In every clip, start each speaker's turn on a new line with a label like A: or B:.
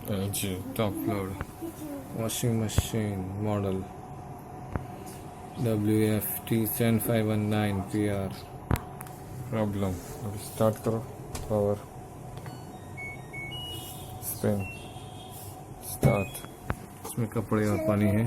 A: LG top load washing machine model WFT7519 PR. Problem. अभी start करो. Power. Spin. Start. इसमें कपड़े और पानी है.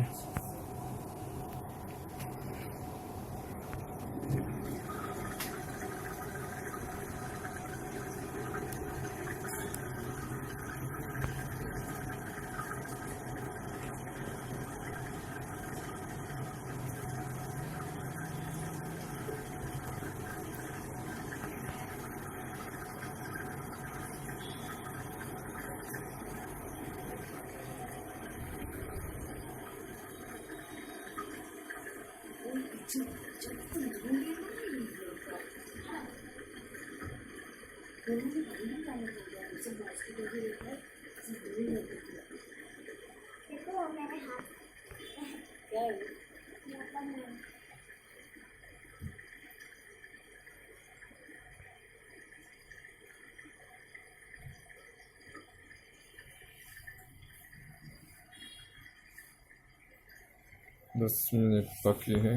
A: दस मिनट बाकी है.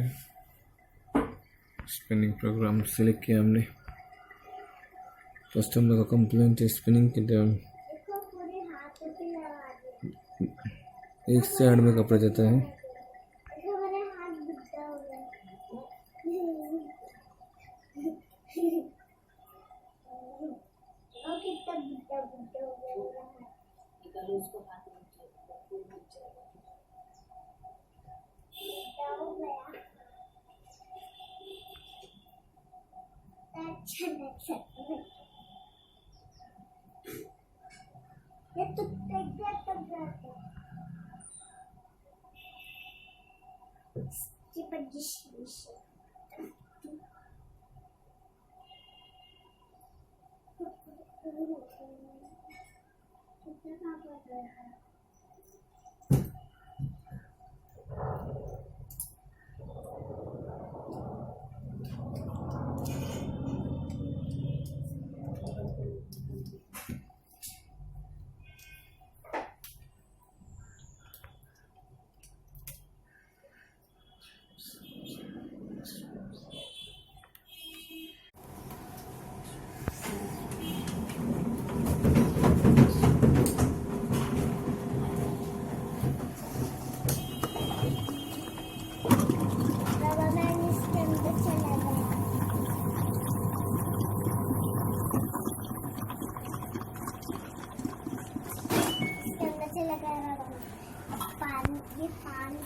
A: स्पिनिंग प्रोग्राम सिलेक्ट किया हमने. कस्टमर का कंप्लेंट है स्पिनिंग के टाइम एक साइड में कपड़ा जाता है.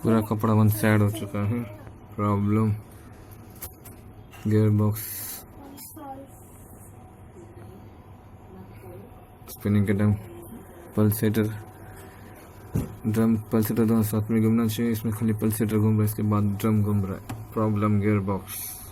A: पूरा कपड़ा वन साइड हो चुका है. प्रॉब्लम गियर बॉक्स स्पिनिंग के टाइम पल्सेटर ड्रम पल्सेटर दोनों साथ में घूमना चाहिए. इसमें खाली पल्सेटर घूम रहा है, इसके बाद ड्रम घूम रहा है. Problem gear box.